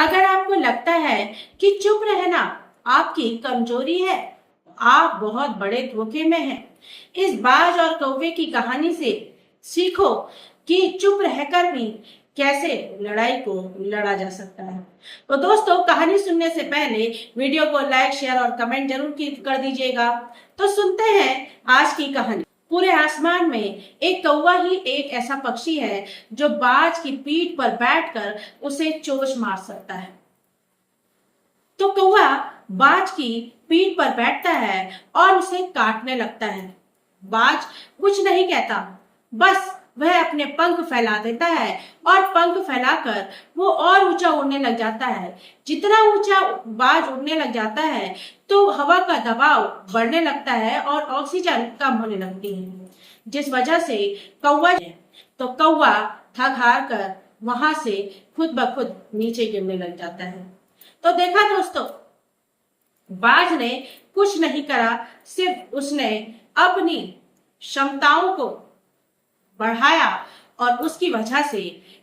अगर आपको लगता है कि चुप रहना आपकी कमजोरी है, आप बहुत बड़े धोखे में हैं। इस बाज और कौवे की कहानी से सीखो कि चुप रहकर भी कैसे लड़ाई को लड़ा जा सकता है। तो दोस्तों, कहानी सुनने से पहले वीडियो को लाइक, शेयर और कमेंट जरूर कर दीजिएगा। तो सुनते हैं आज की कहानी। पूरे आसमान में एक कौवा ही एक ऐसा पक्षी है जो बाज की पीठ पर बैठकर उसे चोंच मार सकता है। तो कौवा बाज की पीठ पर बैठता है और उसे काटने लगता है। बाज कुछ नहीं कहता, बस वह अपने पंख फैला देता है और पंख फैलाकर वो और ऊंचा उड़ने लग जाता है। जितना ऊंचा बाज उड़ने लग जाता है तो हवा का दबाव बढ़ने लगता है और ऑक्सीजन कम होने लगती है, जिस वजह से कौवा थक हार कर वहां से खुद ब खुद नीचे गिरने लग जाता है। तो देखा दोस्तों, बाज ने कुछ नहीं करा, सिर्फ उसने अपनी क्षमताओं को बढ़ाया और उसकी वजह से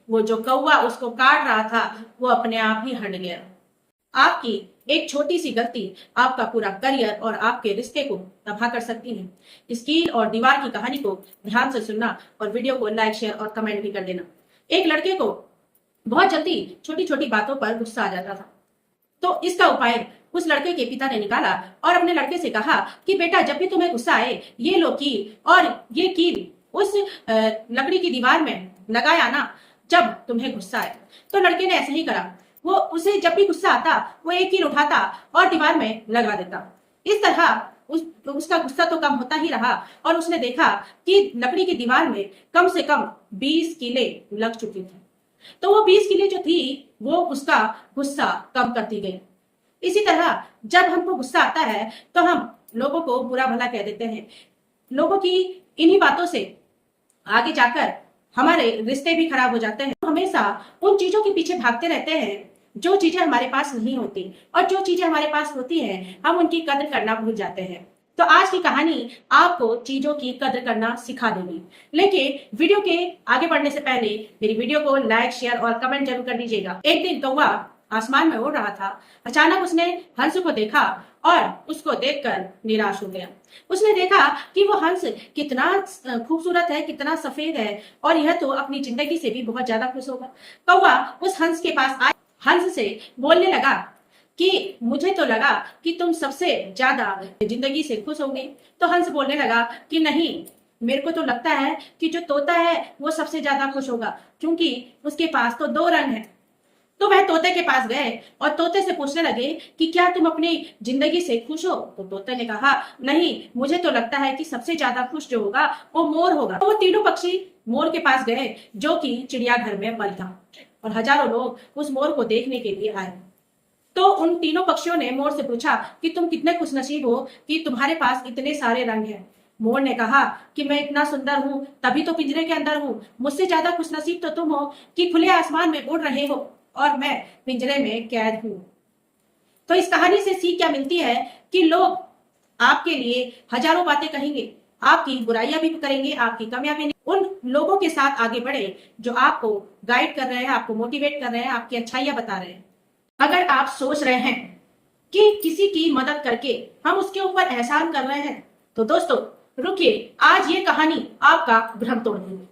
वो जो कौवा उसको काट रहा था वो अपने आप ही हट गया। आपकी एक छोटी सी गलती आपका पूरा करियर और आपके रिश्ते को तबाह कर सकती है। इस कील और दीवार की कहानी को ध्यान से सुनना और वीडियो को लाइक, शेयर और कमेंट भी कर देना। एक लड़के को बहुत जल्दी छोटी छोटी बातों पर गुस्सा आ जाता था, तो इसका उपाय उस लड़के के पिता ने निकाला और अपने लड़के से कहा कि बेटा, जब भी तुम्हें गुस्सा आए ये लो कील, और ये कील उस लकड़ी की दीवार में लगाया ना जब तुम्हें गुस्सा आए। तो लड़के ने ऐसे ही करा। वो उसे जब भी गुस्सा आता वो एक कील उठाता और दीवार में लगा देता। इस तरह उसका गुस्सा तो कम होता ही रहा और उसने देखा कि लकड़ी की दीवार में कम से कम 20 कीले लग चुकी थी। तो वो 20 कीले जो थी वो उसका गुस्सा कम करती गई। इसी तरह जब हमको गुस्सा आता है तो हम लोगों को बुरा भला कह देते हैं। लोगों की इन्हीं बातों से आगे जाकर हमारे रिश्ते भी खराब हो जाते हैं। हमेशा उन चीजों के पीछे भागते रहते हैं जो चीजें हमारे पास नहीं होती, और जो चीजें हमारे पास होती हैं हम उनकी कदर करना भूल जाते हैं। तो आज की कहानी आपको चीजों की कदर करना सिखा देगी। लेकिन वीडियो के आगे बढ़ने से पहले मेरी वीडियो को लाइक, शेयर और कमेंट जरूर कर दीजिएगा। एक दिन कौवा आसमान में उड़ रहा था। अचानक उसने हंस को देखा और उसको देखकर निराश हो गया। उसने देखा कि वो हंस कितना खूबसूरत है, कितना सफेद है, और यह तो अपनी जिंदगी से भी बहुत ज्यादा खुश होगा। कौवा उस हंस के पास आया, हंस से बोलने लगा कि मुझे तो लगा कि तुम सबसे ज्यादा जिंदगी से खुश होंगे। तो हंस बोलने लगा कि नहीं, मेरे को तो लगता है कि जो तोता है वो सबसे ज्यादा खुश होगा, क्योंकि उसके पास तो 2 रंग है। तो वह तोते के पास गए और तोते से पूछने लगे कि क्या तुम अपनी जिंदगी से खुश हो? तो तोते ने कहा, नहीं, मुझे तो लगता है कि सबसे ज्यादा खुश जो होगा वो मोर होगा। तो वो तीनों पक्षी मोर के पास गए जो कि चिड़ियाघर में बंद था, और हजारों लोग उस मोर को देखने के लिए आए। तो उन तीनों पक्षियों ने मोर से पूछा कि तुम कितने खुशनसीब हो कि तुम्हारे पास इतने सारे रंग हैं। मोर ने कहा कि मैं इतना सुंदर हूँ तभी तो पिंजरे के अंदर हूँ। मुझसे ज्यादा खुशनसीब तो तुम हो कि खुले आसमान में उड़ रहे हो और मैं पिंजरे में कैद हूँ। तो इस कहानी से सीख क्या मिलती है कि लोग आपके लिए हजारों बातें कहेंगे, आपकी बुराइयां भी करेंगे, आपकी कामयाबी नहीं। उन लोगों के साथ आगे बढ़े जो आपको गाइड कर रहे हैं, आपको मोटिवेट कर रहे हैं, आपकी अच्छाइयां बता रहे हैं। अगर आप सोच रहे हैं कि किसी की मदद करके हम उसके ऊपर एहसान कर रहे हैं, तो दोस्तों रुकिए, आज ये कहानी आपका भ्रम तोड़ देगी।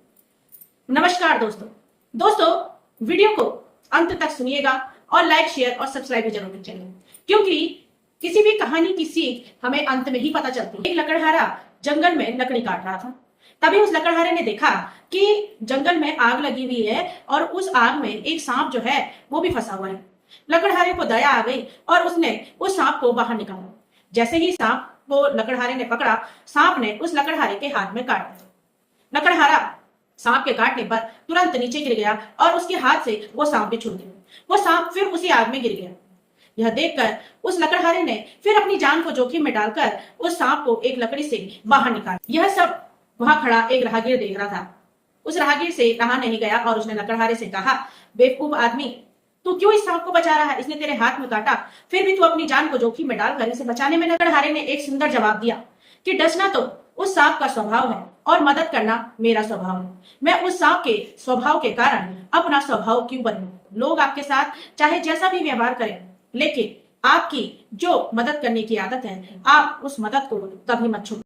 नमस्कार दोस्तों, वीडियो को अंत तक सुनिएगा और लाइक, शेयर और सब्सक्राइब भी जरूर करिएगा, क्योंकि किसी भी कहानी की सीख हमें अंत में ही पता चलती है। एक लकड़हारा जंगल में लकड़ी काट रहा था। तभी उस लकड़हारे ने देखा कि जंगल में आग लगी हुई है और उस आग में एक सांप जो है वो भी फंसा हुआ है। लकड़हारे को दया आ गई और उसने उस सांप को बाहर निकाला। जैसे ही सांप को लकड़हारे ने पकड़ा, सांप ने उस लकड़हारे के हाथ में काट दिया। लकड़हारा सांप के काटने पर तुरंत नीचे गिर गया और उसके हाथ से वो सांप भी छूट गया। वो सांप फिर उसी आग में गिर गया। यह देखकर उस लकड़हारे ने फिर अपनी जान को जोखिम में डालकर उस सांप को एक लकड़ी से बाहर निकाला। यह सब वहां खड़ा एक राहगीर देख रहा था। उस राहगीर से रहा नहीं गया और उसने लकड़हारे से कहा, बेवकूफ आदमी, तू क्यों इस सांप को बचा रहा है? इसने तेरे हाथ में काटा, फिर भी तू अपनी जान को जोखिम में डालकर इसे बचाने में। लकड़हारे ने एक सुंदर जवाब दिया कि डसना तो उस सांप का स्वभाव है और मदद करना मेरा स्वभाव है। मैं उस सांप के स्वभाव के कारण अपना स्वभाव क्यों बदलूं? लोग आपके साथ चाहे जैसा भी व्यवहार करें, लेकिन आपकी जो मदद करने की आदत है, आप उस मदद को कभी मत छोड़ो।